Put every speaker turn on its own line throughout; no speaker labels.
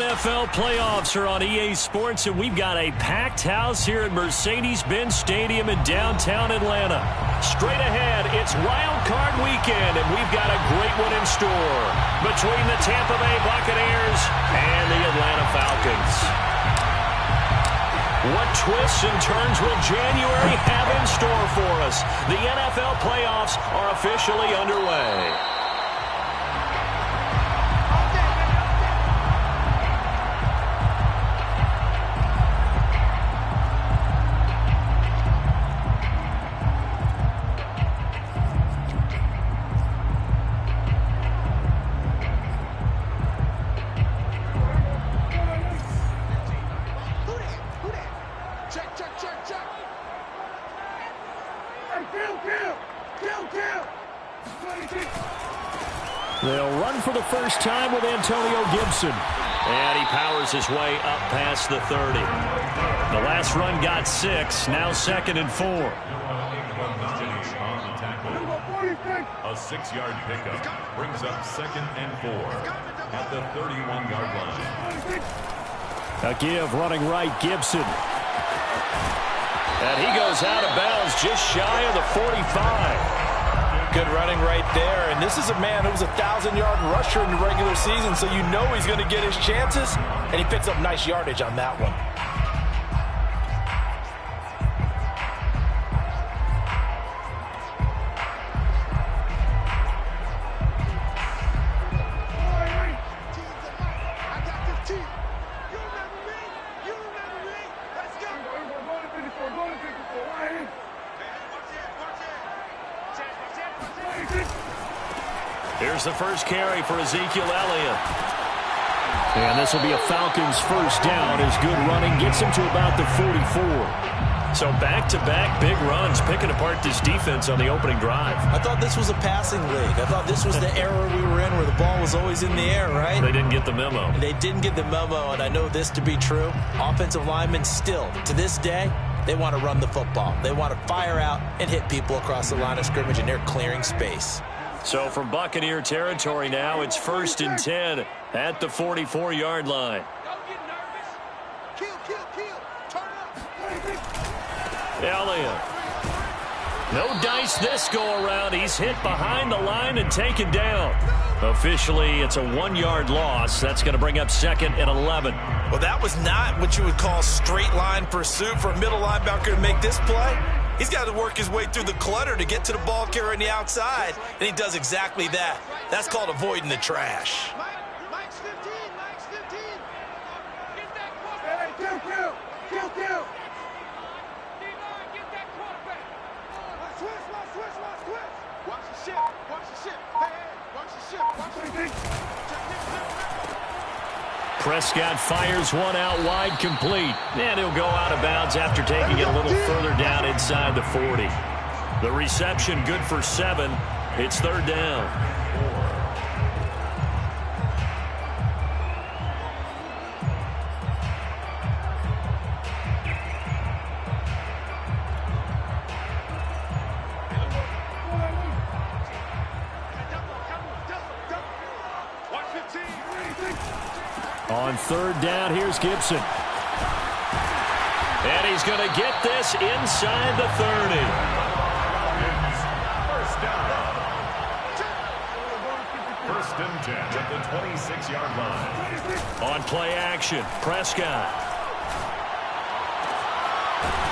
NFL playoffs are on EA Sports, and we've got a packed house here at Mercedes-Benz Stadium in downtown Atlanta. Straight ahead, it's Wild Card Weekend, and we've got a great one in store between the Tampa Bay Buccaneers and the Atlanta Falcons. What twists and turns will January have in store for us? The NFL playoffs are officially underway. They'll run for the first time with Antonio Gibson. And he powers his way up past the 30. The last run got 6, now 2nd and 4.
A 6-yard pickup brings up 2nd and 4 at the 31-yard line.
A give running right, Gibson. And he goes out of bounds just shy of the 45.
Good running right there, and this is a man who was a 1,000-yard rusher in the regular season, so you know he's going to get his chances, and he picks up nice yardage on that one.
Here's the first carry for Ezekiel Elliott. And this will be a Falcons first down as good running gets him to about the 44. So back-to-back big runs picking apart this defense on the opening drive.
I thought this was a passing league. I thought this was the era we were in where the ball was always in the air, right?
They didn't get the memo.
They didn't get the memo, and I know this to be true. Offensive linemen still, to this day, they want to run the football. They want to fire out and hit people across the line of scrimmage, and they're clearing space.
So from Buccaneer territory now, it's 1st and 10 at the 44-yard line.
Don't get nervous. Kill. Turn up.
Elliott. No dice this go-around. He's hit behind the line and taken down. Officially, it's a 1-yard loss. That's going to bring up 2nd and 11.
Well, that was not what you would call straight line pursuit for a middle linebacker to make this play. He's got to work his way through the clutter to get to the ball carrier on the outside, and he does exactly that. That's called avoiding the trash.
Mike's 15. Get that quarterback. Kill. Get that quarterback. Switch. Watch the ship. Hey, watch the ship.
Prescott fires one out wide, complete. And he'll go out of bounds after taking it a little further down inside the 40. The reception good for 7. It's 3rd down. On 3rd down, here's Gibson. And he's going to get this inside the 30.
First down. 1st and 10 at the 26-yard line.
On play action, Prescott.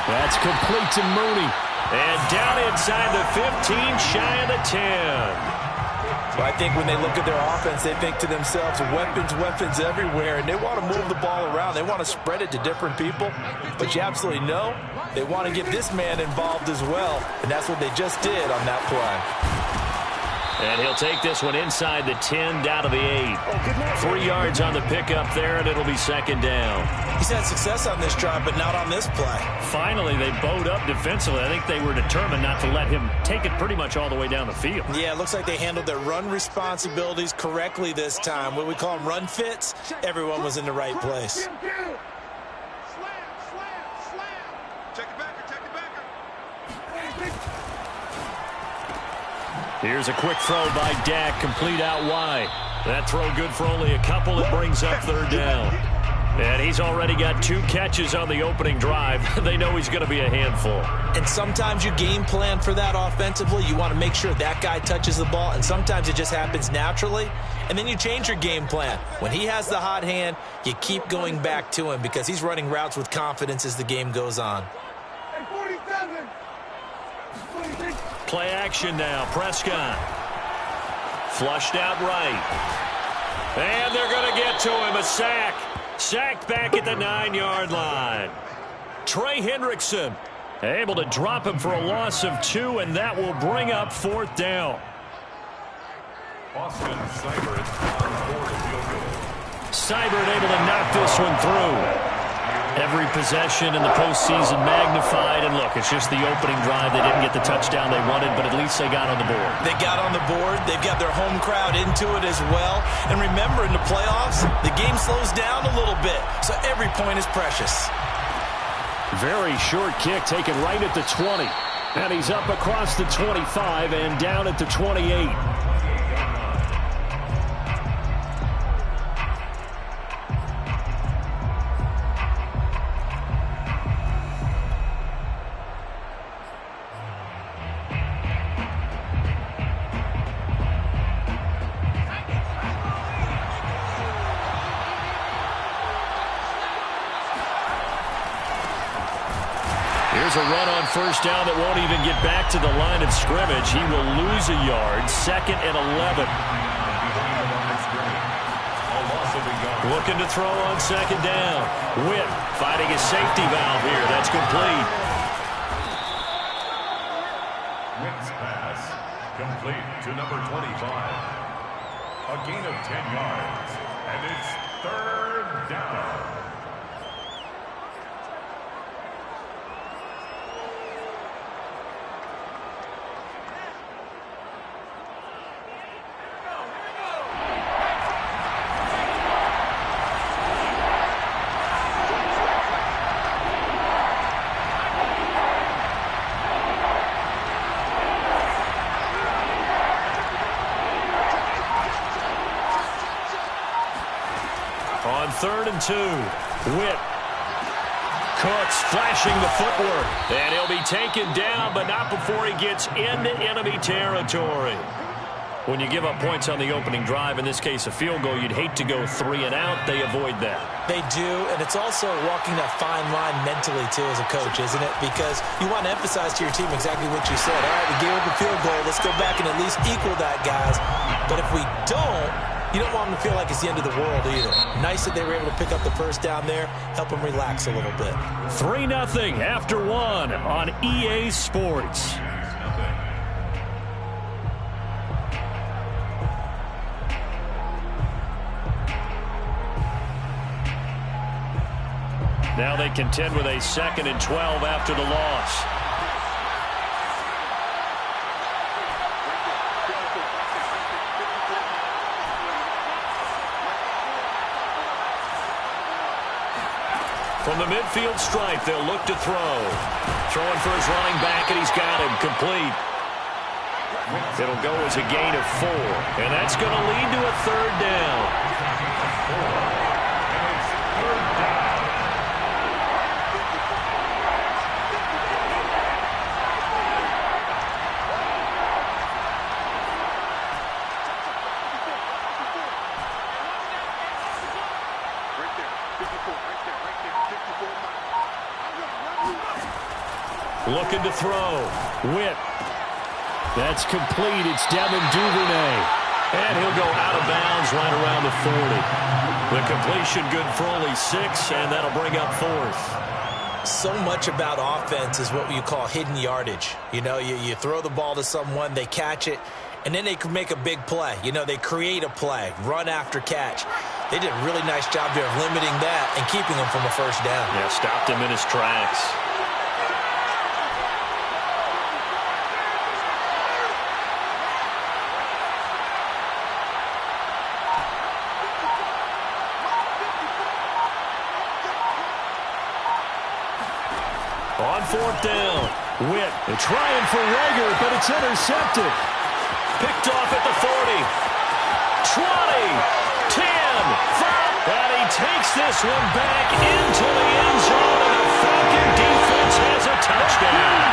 That's complete to Mooney. And down inside the 15, shy of the 10.
But I think when they look at their offense, they think to themselves, weapons everywhere, and they want to move the ball around. They want to spread it to different people. But you absolutely know they want to get this man involved as well, and that's what they just did on that play.
And he'll take this one inside the 10, down to the 8. 3 yards on the pickup there, and it'll be 2nd down.
He's had success on this drive, but not on this play.
Finally, they bowed up defensively. I think they were determined not to let him take it pretty much all the way down the field.
Yeah, it looks like they handled their run responsibilities correctly this time. What we call them run fits, everyone was in the right place.
Slam. Check it back.
Here's a quick throw by Dak, complete out wide. That throw good for only a couple. It brings up third down. And he's already got 2 catches on the opening drive. They know he's going to be a handful.
And sometimes you game plan for that offensively. You want to make sure that guy touches the ball, and sometimes it just happens naturally. And then you change your game plan. When he has the hot hand, you keep going back to him because he's running routes with confidence as the game goes on.
Play action now. Prescott. Flushed out right. And they're going to get to him. A sack. Sacked back at the 9-yard line. Trey Hendrickson able to drop him for a loss of 2, and that will bring up 4th down.
Austin Seibert on board a field goal.
Seibert able to knock this one through. Every possession in the postseason magnified, and look, it's just the opening drive. They didn't get the touchdown they wanted, but at least they got on the board.
They got on the board. They've got their home crowd into it as well. And remember, in the playoffs, the game slows down a little bit, so every point is precious.
Very short kick taken right at the 20. And he's up across the 25 and down at the 28. Here's a run on first down that won't even get back to the line of scrimmage. He will lose a yard. 2nd and 11. Looking to throw on 2nd down. Witt fighting a safety valve here. That's complete.
Witt's pass complete to number 25. A gain of 10 yards. And it's 3rd down.
On 3rd and 2, Witt. Cooks flashing the footwork. And he'll be taken down, but not before he gets into enemy territory. When you give up points on the opening drive, in this case a field goal, you'd hate to go 3 and out. They avoid that.
They do, and it's also walking that fine line mentally, too, as a coach, isn't it? Because you want to emphasize to your team exactly what you said. All right, we gave up a field goal. Let's go back and at least equal that, guys. But if we don't, you don't want them to feel like it's the end of the world either. Nice that they were able to pick up the first down there, help them relax a little bit.
3-0 after 1 on EA Sports. Now they contend with a 2nd and 12 after the loss. From the midfield stripe, they'll look to throw. Throwing for his running back, and he's got him complete. It'll go as a gain of 4, and that's going to lead to a 3rd down. Looking to throw. Witt. That's complete. It's Devin Duvernay. And he'll go out of bounds right around the 40. The completion good for only 6, and that'll bring up 4th.
So much about offense is what you call hidden yardage. You know, you throw the ball to someone, they catch it, and then they can make a big play. You know, they create a play, run after catch. They did a really nice job there of limiting that and keeping him from a first down.
Yeah, stopped him in his tracks. On 4th down, Witt trying for Rager, but it's intercepted. Picked off at the 40. 20, 10, 5, and he takes this one back into the end zone, and the Falcon defense has a touchdown.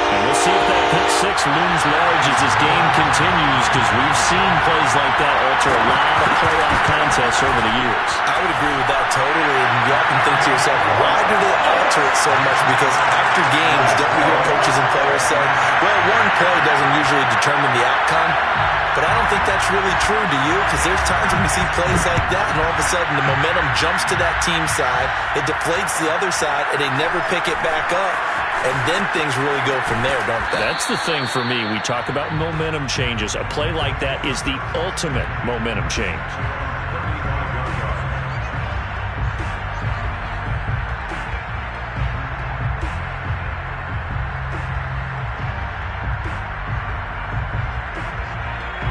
And we'll see if that pick six looms large as this game continues, because we've seen plays like that alter a lot of playoff contests over the years.
I would agree with that totally. And you often think to yourself, why do they alter it so much? Because after games, don't we hear coaches and players say, well, one play doesn't usually determine the outcome. But I don't think that's really true, do you? Because there's times when we see plays like that, and all of a sudden the momentum jumps to that team side, it deflates the other side, and they never pick it back up. And then things really go from there, don't they?
That's the thing for me. We talk about momentum changes. A play like that is the ultimate momentum change.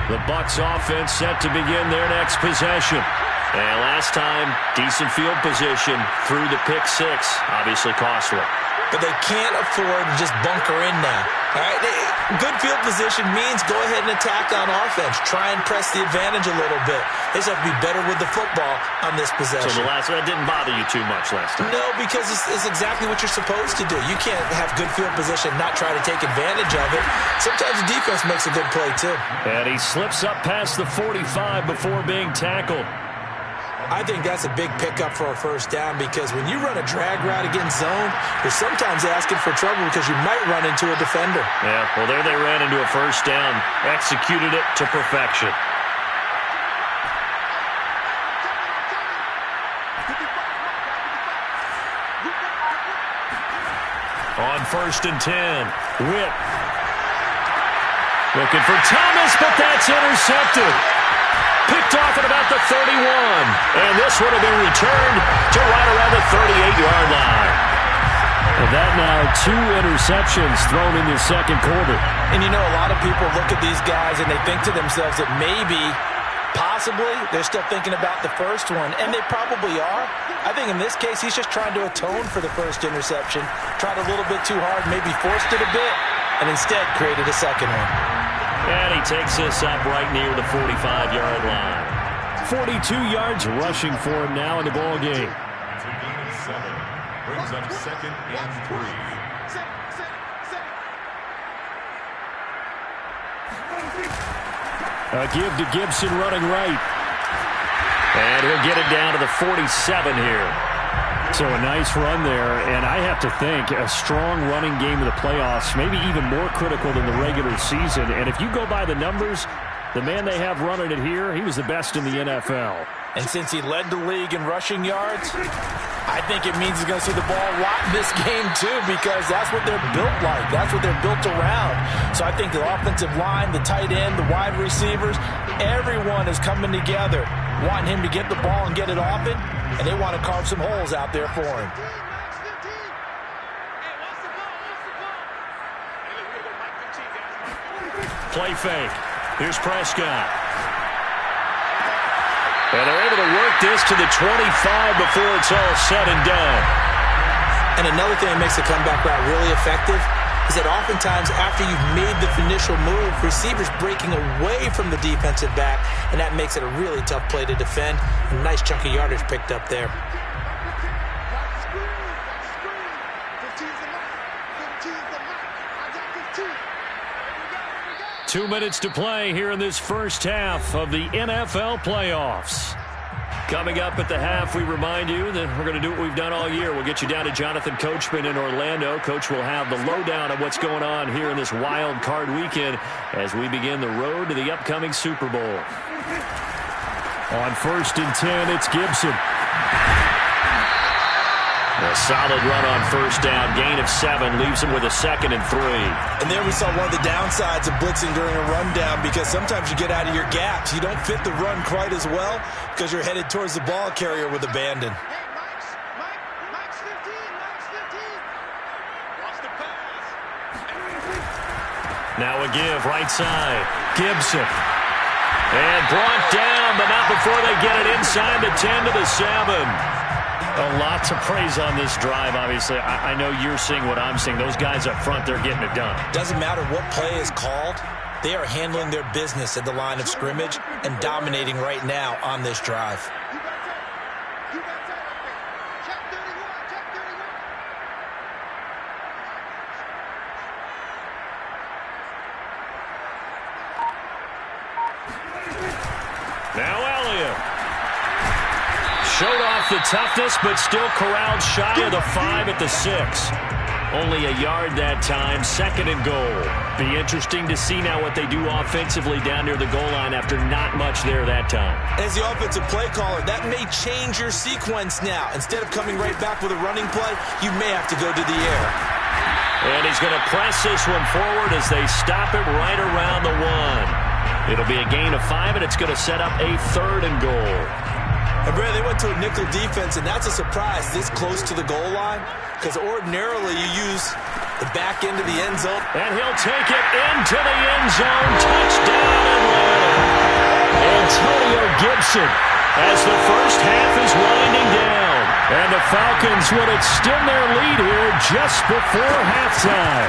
The Bucs offense set to begin their next possession. And last time, decent field position through the pick six. Obviously costly.
But they can't afford to just bunker in now. All right, good field position means go ahead and attack on offense. Try and press the advantage a little bit. They just have to be better with the football on this possession.
So that didn't bother you too much last time?
No, because it's exactly what you're supposed to do. You can't have good field position, not try to take advantage of it. Sometimes the defense makes a good play too.
And he slips up past the 45 before being tackled.
I think that's a big pickup for a first down, because when you run a drag route against zone, you're sometimes asking for trouble because you might run into a defender.
Yeah, well, there they ran into a first down. Executed it to perfection. On 1st and 10, Whip. Looking for Thomas, but that's intercepted. Picked off at about the 31. And this one will be returned to right around the 38-yard line. And that now 2 interceptions thrown in the second quarter.
And you know, a lot of people look at these guys and they think to themselves that maybe, possibly, they're still thinking about the first one. And they probably are. I think in this case, he's just trying to atone for the first interception. Tried a little bit too hard, maybe forced it a bit, and instead created a second one.
And he takes this up right near the 45-yard line. 42 yards rushing for him now in the ball game.
It's a gain of 7. Brings up 2nd and 3.
A give to Gibson running right. And he'll get it down to the 47 here. So a nice run there, and I have to think a strong running game of the playoffs, maybe even more critical than the regular season. And if you go by the numbers, the man they have running it here, he was the best in the NFL.
And since he led the league in rushing yards, I think it means he's going to see the ball a lot in this game too, because that's what they're built like. That's what they're built around. So I think the offensive line, the tight end, the wide receivers, everyone is coming together, wanting him to get the ball and get it often, and they want to carve some holes out there for him.
Play fake. Here's Prescott. And they're able to work this to the 25 before it's all said and done.
And another thing that makes the comeback route really effective is that oftentimes after you've made the initial move, receivers breaking away from the defensive back, and that makes it a really tough play to defend. A nice chunk of yardage picked up there.
2 minutes to play here in this first half of the NFL playoffs. Coming up at the half, we remind you that we're going to do what we've done all year. We'll get you down to Jonathan Coachman in Orlando. Coach will have the lowdown of what's going on here in this wild card weekend as we begin the road to the upcoming Super Bowl. On 1st and 10, it's Gibson. A solid run on first down. Gain of 7 leaves him with a 2nd and 3.
And there we saw one of the downsides of blitzing during a rundown, because sometimes you get out of your gaps. You don't fit the run quite as well because you're headed towards the ball carrier with abandon.
Mike's 15. Watch the pass.
Now a give, right side. Gibson. And brought down, but not before they get it inside the 10 to the 7. A lot to praise on this drive, obviously. I know you're seeing what I'm seeing. Those guys up front, they're getting it done.
Doesn't matter what play is called. They are handling their business at the line of scrimmage and dominating right now on this drive.
You got time up there. Check 31. Check 31.
Now Elliott. Showed off the toughness, but still corralled shy of the 5 at the 6. Only a yard that time, 2nd and goal. Be interesting to see now what they do offensively down near the goal line after not much there that time.
As the offensive play caller, that may change your sequence now. Instead of coming right back with a running play, you may have to go to the air.
And he's going to press this one forward as they stop it right around the 1. It'll be a gain of 5, and it's going to set up a 3rd and goal.
And Brad, they went to a nickel defense, and that's a surprise this close to the goal line, because ordinarily you use the back end of the end zone.
And he'll take it into the end zone. Touchdown, Atlanta. Antonio Gibson as the first half is winding down. And the Falcons would extend their lead here just before halftime.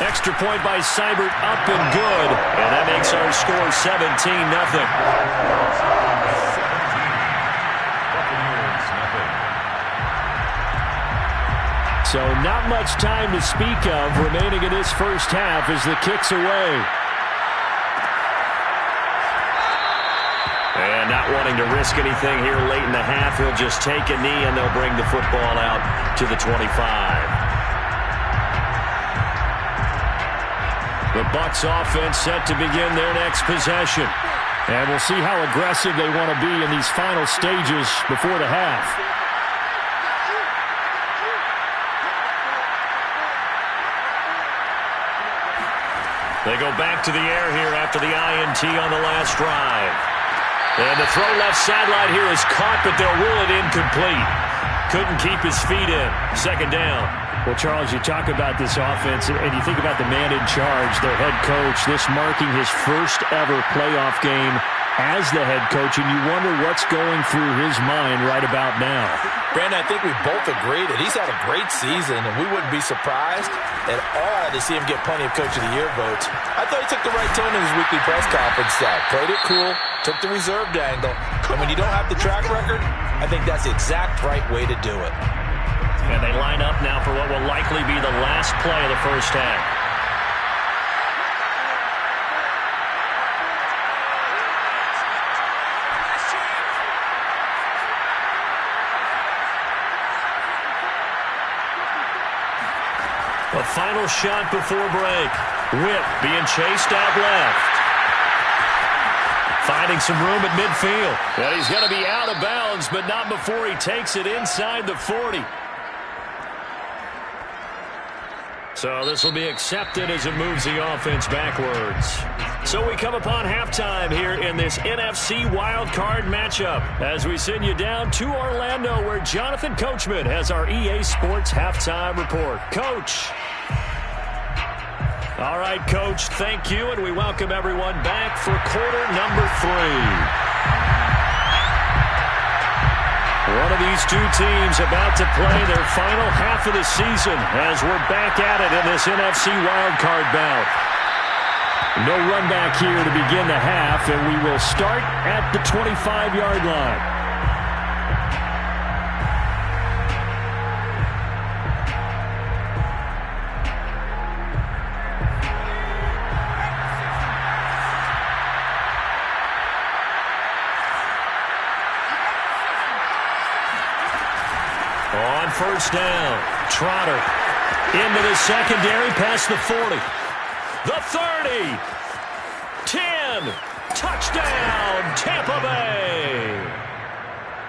Extra point by Seibert, up and good. And that makes our score 17-0. So not much time to speak of remaining in this first half as the kick's away. And not wanting to risk anything here late in the half, he'll just take a knee and they'll bring the football out to the 25. The Bucs offense set to begin their next possession. And we'll see how aggressive they want to be in these final stages before the half. They go back to the air here after the INT on the last drive. And the throw left sideline here is caught, but they'll rule it incomplete. Couldn't keep his feet in. 2nd down. Well, Charles, you talk about this offense, and you think about the man in charge, their head coach, this marking his first ever playoff game as the head coach, and you wonder what's going through his mind right about now.
Brandon, I think we both agree that he's had a great season, and we wouldn't be surprised at all to see him get plenty of Coach of the Year votes. I thought he took the right tone in his weekly press conference style. Played it cool, took the reserved angle, and when you don't have the track record, I think that's the exact right way to do it.
And they line up now for what will likely be the last play of the first half. A final shot before break. Whip being chased out left. Finding some room at midfield. And he's going to be out of bounds, but not before he takes it inside the 40. So this will be accepted as it moves the offense backwards. So we come upon halftime here in this NFC wildcard matchup as we send you down to Orlando where Jonathan Coachman has our EA Sports halftime report. Coach. All right, Coach, thank you, and we welcome everyone back for quarter number 3. One of these two teams about to play their final half of the season as we're back at it in this NFC wildcard bout. No run back here to begin the half, and we will start at the 25-yard line. On first down, Trotter into the secondary past the 40. The 30. 10. Touchdown, Tampa Bay.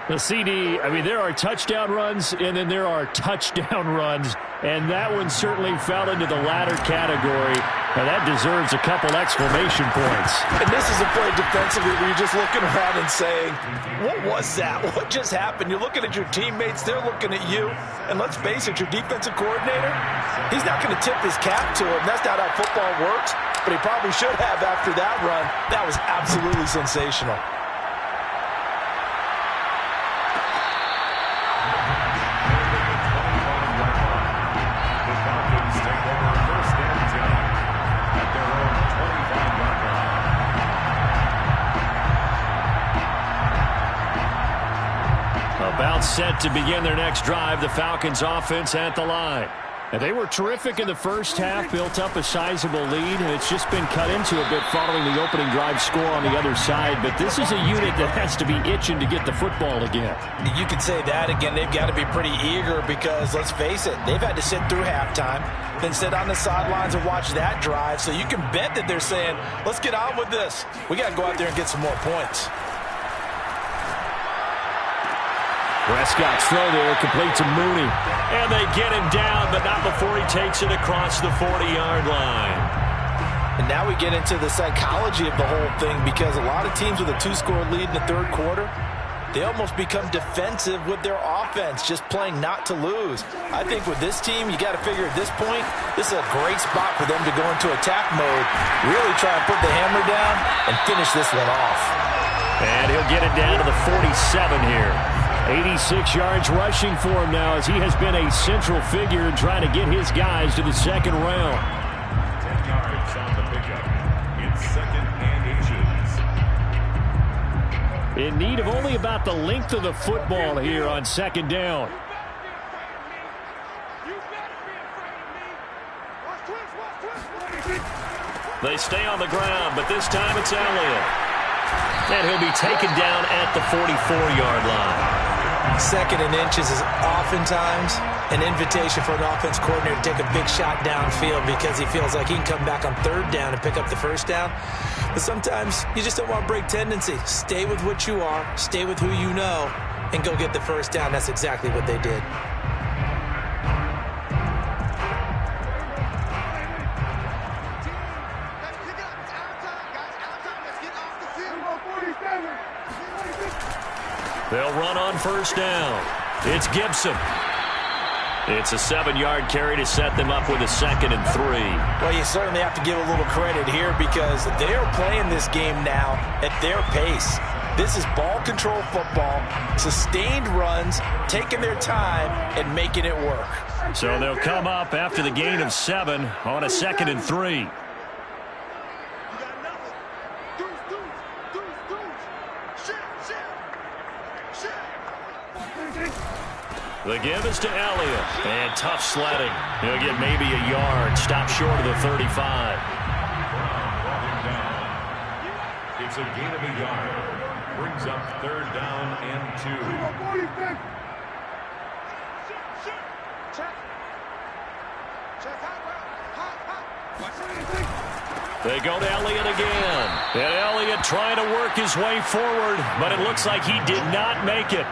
The CD, I mean, there are touchdown runs, and then there are touchdown runs, and that one certainly fell into the latter category. Now, that deserves a couple exclamation points.
And this is a play defensively where you're just looking around and saying, what was that? What just happened? You're looking at your teammates. They're looking at you. And let's face it, your defensive coordinator, he's not going to tip his cap to him. That's not how football works. But he probably should have after that run. That was absolutely sensational.
The Falcons take over first and 10 at their
About set to begin their next drive, the Falcons offense at the line. And they were terrific in the first half, built up a sizable lead, and it's just been cut into a bit following the opening drive score on the other side. But this is a unit that has to be itching to get the football again.
You could say that again. They've got to be pretty eager because, let's face it, they've had to sit through halftime, then sit on the sidelines and watch that drive. So you can bet that they're saying, let's get on with this. We got to go out there and get some more points.
Prescott's throw there, complete to Mooney. And they get him down, but not before he takes it across the 40-yard line.
And now we get into the psychology of the whole thing because a lot of teams with a 2-score lead in the third quarter, they almost become defensive with their offense, just playing not to lose. I think with this team, you got to figure at this point, this is a great spot for them to go into attack mode, really try and put the hammer down and finish this one off.
And he'll get it down to the 47 here. 86 yards rushing for him now as he has been a central figure in trying to get his guys to the second round.
10 yards on the pickup. It's 2nd and inches.
In need of only about the length of the football here on 2nd down. They stay on the ground, but this time it's Elliott. And he'll be taken down at the 44-yard line.
2nd and inches is oftentimes an invitation for an offense coordinator to take a big shot downfield because he feels like he can come back on 3rd down and pick up the 1st down. But sometimes you just don't want to break tendency. Stay with what you are, stay with who you know, and go get the 1st down. That's exactly what they did.
They'll run on 1st down. It's Gibson. It's a 7-yard carry to set them up with a 2nd and 3.
Well, you certainly have to give a little credit here because they're playing this game now at their pace. This is ball control football, sustained runs, taking their time and making it work.
So they'll come up after the gain of 7 on a 2nd and 3. The give is to Elliott. And tough sledding. He'll get maybe a yard. Stop short of the 35.
It's a gain of a yard. Brings up 3rd down and 2.
They go to Elliott again. And Elliott trying to work his way forward, but it looks like he did not make it.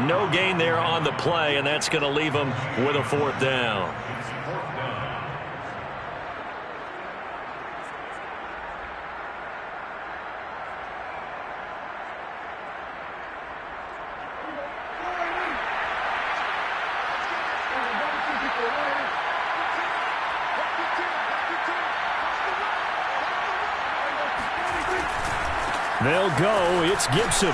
No gain there on the play, and that's going to leave him with a 4th down. They'll go. It's Gibson.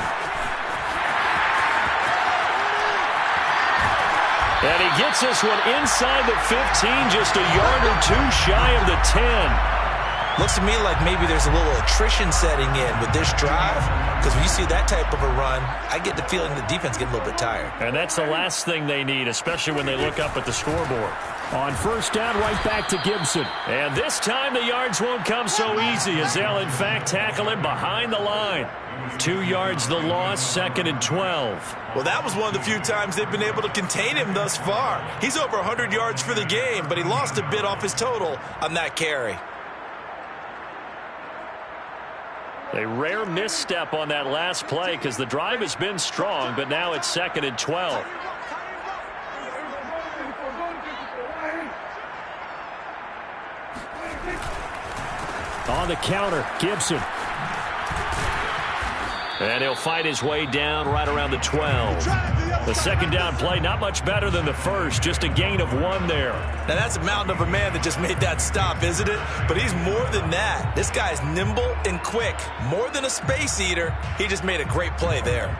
And he gets this one inside the 15, just a yard or 2 shy of the 10.
Looks to me like maybe there's a little attrition setting in with this drive because when you see that type of a run, I get the feeling the defense gets a little bit tired.
And that's the last thing they need, especially when they look up at the scoreboard. On 1st down, right back to Gibson. And this time the yards won't come so easy as they'll, in fact, tackle him behind the line. 2 yards the loss, 2nd and 12.
Well, that was one of the few times they've been able to contain him thus far. He's over 100 yards for the game, but he lost a bit off his total on that carry.
A rare misstep on that last play because the drive has been strong, but now it's 2nd and 12. On the counter, Gibson. And he'll fight his way down right around the 12. The 2nd down play, not much better than the first, just a gain of 1 there.
Now, that's a mountain of a man that just made that stop, isn't it? But he's more than that. This guy's nimble and quick. More than a space eater, he just made a great play there.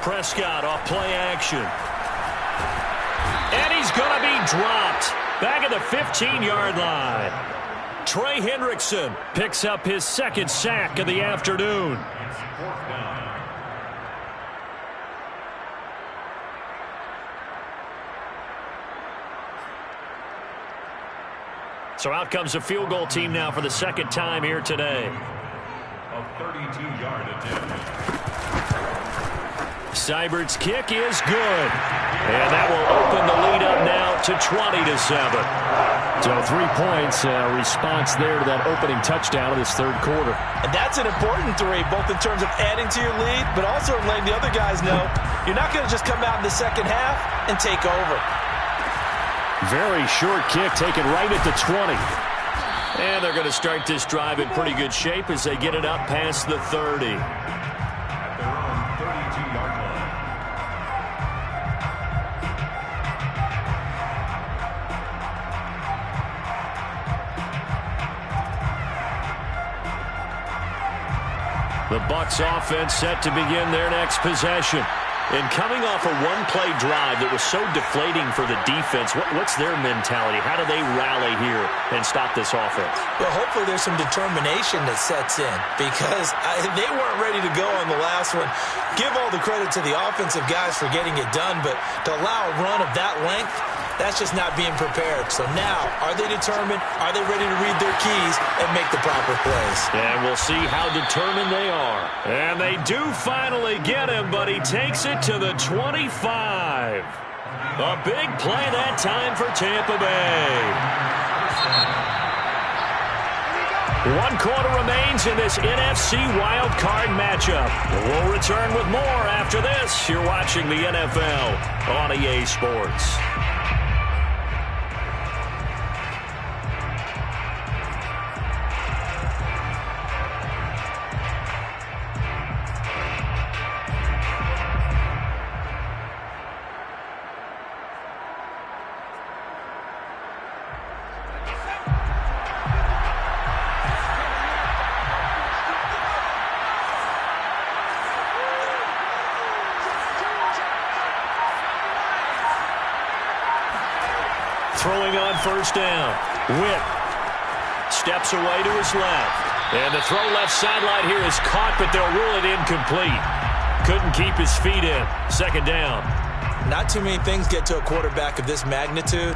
Prescott off play action. And he's going to be dropped back at the 15-yard line. Trey Hendrickson picks up his second sack of the afternoon. So out comes the field goal team now for the second time here today.
A 32-yard attempt.
Seibert's kick is good. And that will open the lead up now to 20-7.
So 3 points, response there to that opening touchdown of this third quarter.
And that's an important 3, both in terms of adding to your lead, but also letting the other guys know you're not going to just come out in the second half and take over.
Very short kick taken right at the 20.
And they're going to start this drive in pretty good shape as they get it up past the 30.
At their own 32-yard line.
The Bucs offense set to begin their next possession. And coming off a one-play drive that was so deflating for the defense, what's their mentality? How do they rally here and stop this offense?
Well, hopefully there's some determination that sets in because they weren't ready to go on the last one. Give all the credit to the offensive guys for getting it done, but to allow a run of that length, that's just not being prepared. So now, are they determined? Are they ready to read their keys and make the proper plays?
And we'll see how determined they are. And they do finally get him, but he takes it to the 25. A big play that time for Tampa Bay. 1 quarter remains in this NFC wildcard matchup. We'll return with more after this. You're watching the NFL on EA Sports. Throwing on first down. Witt steps away to his left. And the throw left sideline here is caught, but they'll rule it incomplete. Couldn't keep his feet in. Second down.
Not too many things get to a quarterback of this magnitude,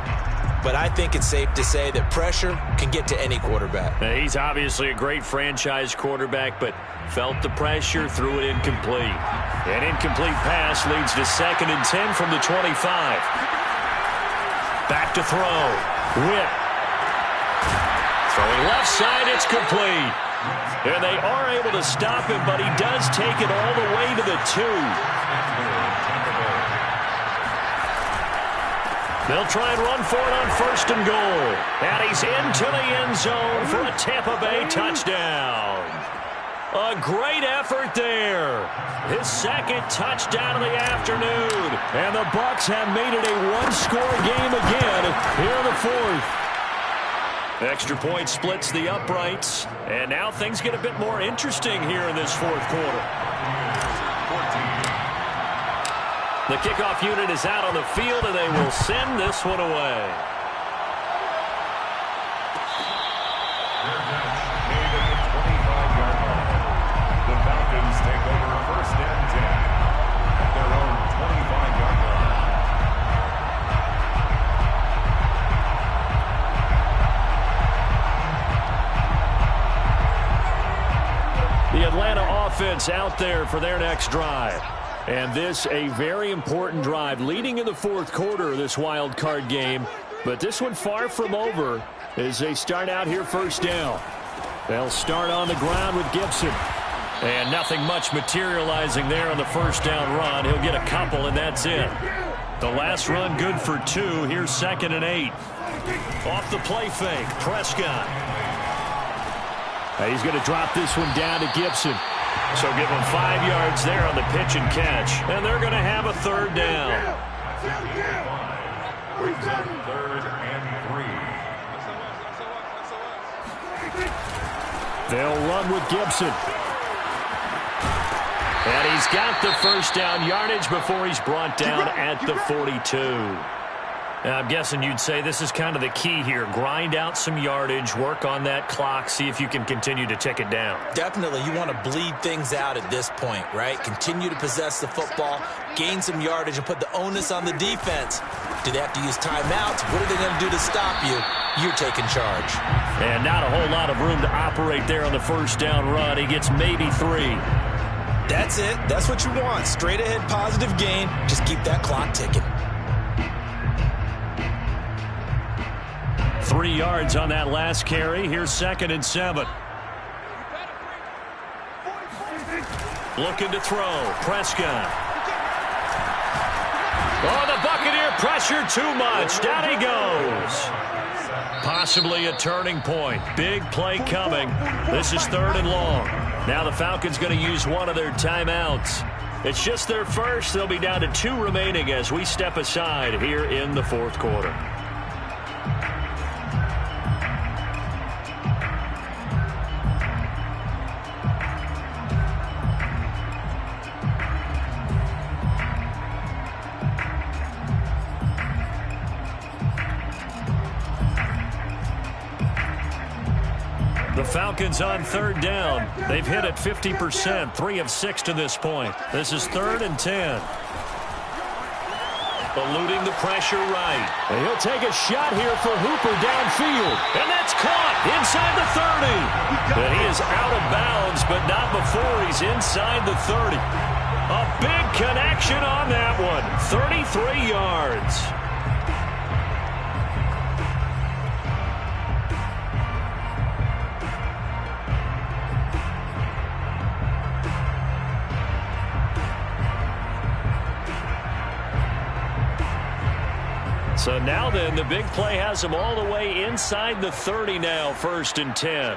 but I think it's safe to say that pressure can get to any quarterback.
Now, he's obviously a great franchise quarterback, but felt the pressure, threw it incomplete. An incomplete pass leads to 2nd and 10 from the 25. Back to throw. Witt. Throwing left side, it's complete. And they are able to stop him, but he does take it all the way to the 2. They'll try and run for it on 1st and goal. And he's into the end zone for a Tampa Bay touchdown. A great effort there. His 2nd touchdown of the afternoon. And the Bucs have made it a one-score game again here in the 4th. Extra point splits the uprights. And now things get a bit more interesting here in this 4th quarter. The kickoff unit is out on the field, and they will send this one away.
Take over 1st and 10 at their own 25-yard
line. The Atlanta offense out there for their next drive. And this a very important drive leading in the 4th quarter of this wild card game. But this one far from over as they start out here 1st down. They'll start on the ground with Gibson. And nothing much materializing there on the 1st down run. He'll get a couple, and that's it. The last run good for 2. Here's 2nd and 8. Off the play fake, Prescott. He's going to drop this one down to Gibson. So give him 5 yards there on the pitch and catch. And they're going to have a 3rd down.
3rd and 3.
They'll run with Gibson. And he's got the first down yardage before he's brought down at the 42. I'm guessing you'd say this is kind of the key here. Grind out some yardage, work on that clock, see if you can continue to tick it down.
Definitely, you want to bleed things out at this point, right? Continue to possess the football, gain some yardage, and put the onus on the defense. Do they have to use timeouts? What are they going to do to stop you? You're taking charge.
And not a whole lot of room to operate there on the first down run. He gets maybe 3.
That's it. That's what you want. Straight ahead positive gain. Just keep that clock ticking.
3 yards on that last carry. Here's 2nd and 7. Looking to throw. Prescott. Oh, the Buccaneer pressure too much. Down he goes. Possibly a turning point. Big play coming. This is 3rd and long. Now the Falcons going to use one of their timeouts. It's just their first. They'll be down to 2 remaining as we step aside here in the 4th quarter. The Falcons on 3rd down. They've hit it 50%, 3 of 6 to this point. This is 3rd and 10. Eluding the pressure right. And he'll take a shot here for Hooper downfield. And that's caught inside the 30. And he is out of bounds, but not before he's inside the 30. A big connection on that one. 33 yards. So now then, the big play has him all the way inside the 30 now, 1st and 10.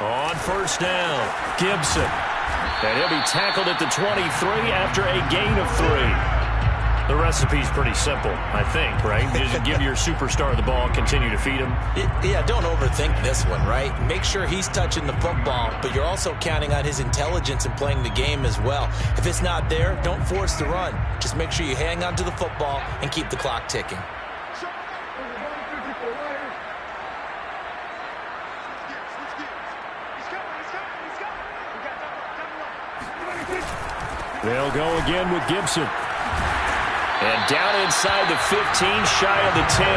On 1st down, Gibson. And he'll be tackled at the 23 after a gain of 3. The recipe's pretty simple, I think, right? Just give your superstar the ball, continue to feed him.
Yeah, don't overthink this one, right? Make sure he's touching the football, but you're also counting on his intelligence in playing the game as well. If it's not there, don't force the run. Just make sure you hang on to the football and keep the clock ticking.
They'll go again with Gibson. And down inside the 15, shy of the 10.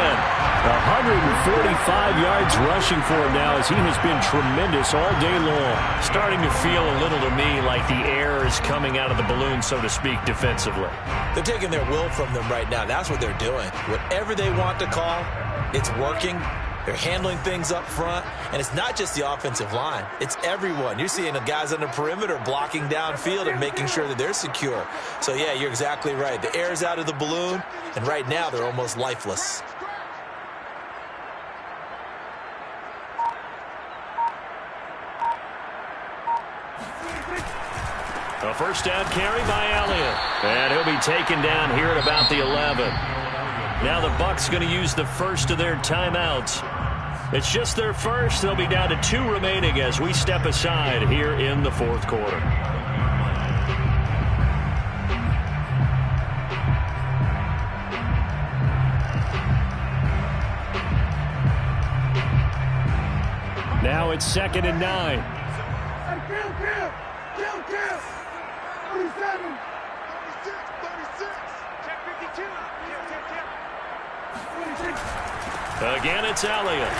145 yards rushing for him now as he has been tremendous all day long. Starting to feel a little to me like the air is coming out of the balloon, so to speak, defensively.
They're taking their will from them right now. That's what they're doing. Whatever they want to call, it's working. They're handling things up front, and it's not just the offensive line. It's everyone. You're seeing the guys on the perimeter blocking downfield and making sure that they're secure. So, yeah, you're exactly right. The air's out of the balloon, and right now they're almost lifeless.
A first down carry by Elliott. And he'll be taken down here at about the 11. Now the Bucs going to use the first of their timeouts. It's just their first. They'll be down to 2 remaining as we step aside here in the 4th quarter. Now it's 2nd and 9.
Kill. 37. 36. Check 52.
Again, it's Elliott.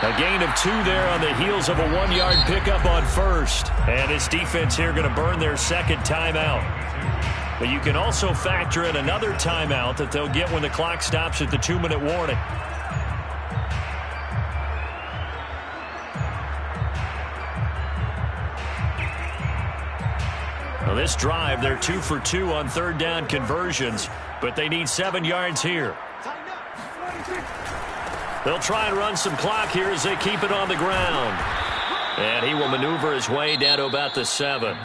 A gain of 2 there on the heels of a 1-yard pickup on 1st. And his defense here going to burn their 2nd timeout. But you can also factor in another timeout that they'll get when the clock stops at the 2-minute warning. Well, this drive, they're 2 for 2 on 3rd down conversions, but they need 7 yards here. They'll try and run some clock here as they keep it on the ground. And he will maneuver his way down to about the 7.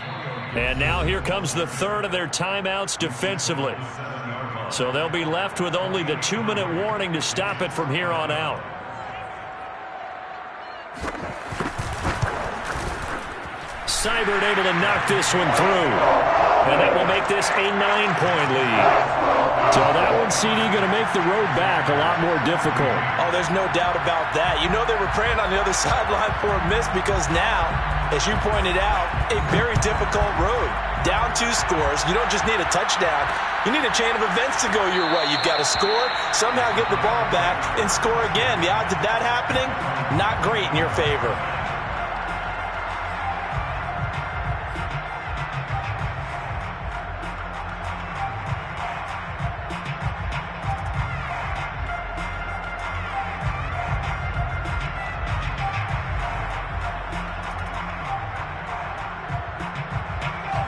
And now here comes the 3rd of their timeouts defensively. So they'll be left with only the 2-minute warning to stop it from here on out. Seibert able to knock this one through. And that will make this a 9-point lead. So that one, CD, going to make the road back a lot more difficult.
Oh, there's no doubt about that. You know they were praying on the other sideline for a miss because now, as you pointed out, a very difficult road. Down 2 scores. You don't just need a touchdown. You need a chain of events to go your way. You've got to score, somehow get the ball back, and score again. The odds of that happening, not great in your favor.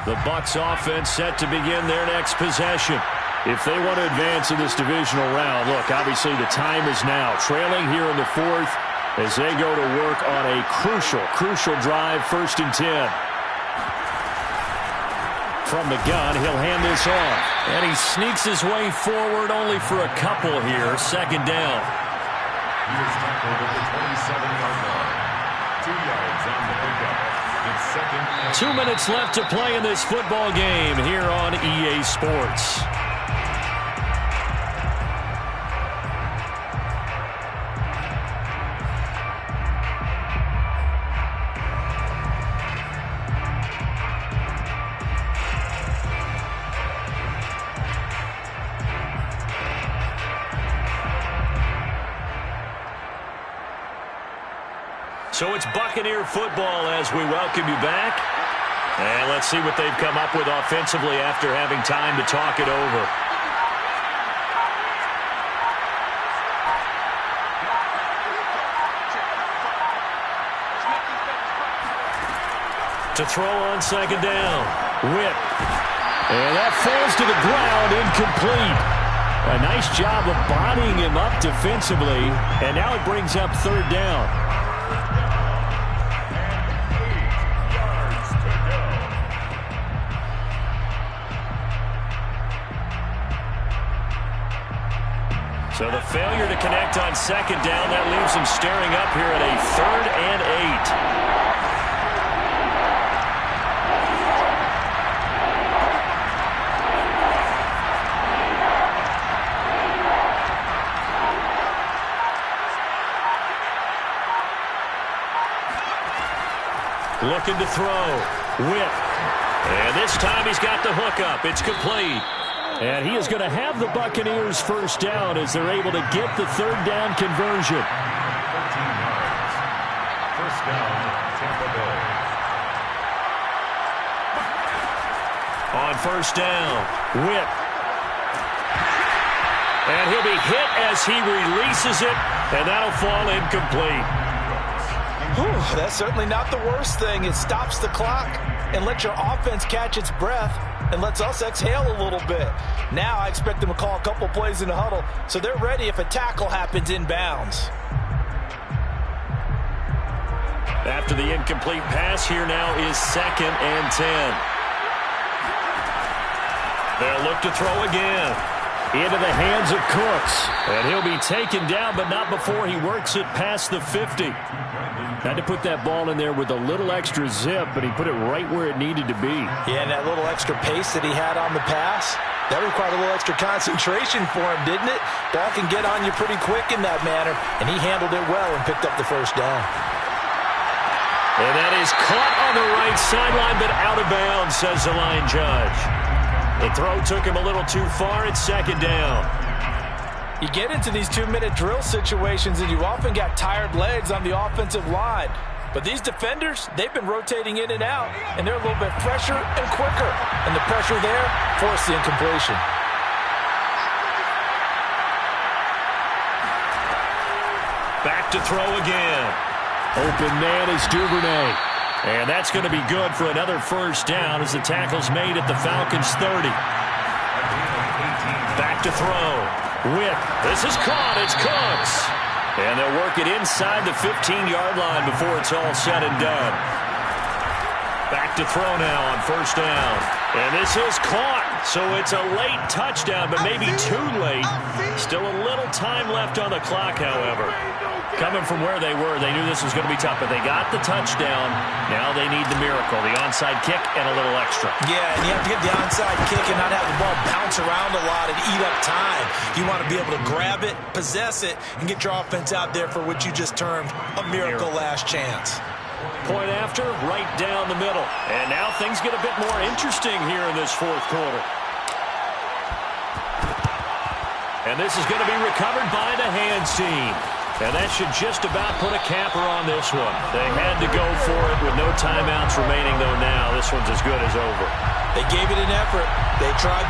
The Bucs offense set to begin their next possession. If they want to advance in this divisional round, look, obviously the time is now. Trailing here in the 4th as they go to work on a crucial drive, 1st and 10. From the gun, he'll hand this off. And he sneaks his way forward only for a couple here. 2nd down.
He is tackled at the 27-yard line. 2 yards on the pickup.
2 minutes left to play in this football game here on EA Sports. So it's Buccaneer football as we welcome you back. And let's see what they've come up with offensively after having time to talk it over. To throw on 2nd down. Whip. And that falls to the ground, incomplete. A nice job of bodying him up defensively. And now it brings up 3rd down. So the failure to connect on 2nd down, that leaves them staring up here at a 3rd and 8. Looking to throw. Whip. And this time he's got the hook up. It's complete. And he is going to have the Buccaneers 1st down as they're able to get the 3rd down conversion.
13 yards. 1st down, Tampa Bay.
On 1st down, Whip. And he'll be hit as he releases it, and that'll fall incomplete.
Whew, that's certainly not the worst thing. It stops the clock and lets your offense catch its breath and lets us exhale a little bit. Now I expect them to call a couple plays in the huddle so they're ready if a tackle happens inbounds.
After the incomplete pass, here now is 2nd and 10. They'll look to throw again. Into the hands of Cooks. And he'll be taken down, but not before he works it past the 50. Had to put that ball in there with a little extra zip, but he put it right where it needed to be.
Yeah, and that little extra pace that he had on the pass, that required a little extra concentration for him, didn't it? Ball can get on you pretty quick in that manner, and he handled it well and picked up the 1st down.
And that is caught on the right sideline, but out of bounds, says the line judge. The throw took him a little too far. It's 2nd down.
You get into these 2-minute drill situations, and you often got tired legs on the offensive line. But these defenders, they've been rotating in and out, and they're a little bit fresher and quicker. And the pressure there forced the incompletion.
Back to throw again. Open man is Duvernay. And that's going to be good for another 1st down as the tackle's made at the Falcons' 30. Back to throw. Whip. This is caught. It's Cooks. And they'll work it inside the 15-yard line before it's all said and done. Back to throw now on first down. And this is caught. So it's a late touchdown, but maybe too late. Still a little time left on the clock, however. Coming from where they were, they knew this was going to be tough, but they got the touchdown. Now they need the miracle, the onside kick and a little extra.
Yeah, and you have to get the onside kick and not have the ball bounce around a lot and eat up time. You want to be able to grab it, possess it, and get your offense out there for what you just termed a miracle last chance.
Point after, right down the middle. And now things get a bit more interesting here in this fourth quarter. And this is going to be recovered by the hands team. And that should just about put a capper on this one. They had to go for it with no timeouts remaining, though now this one's as good as over.
They gave it an effort. They tried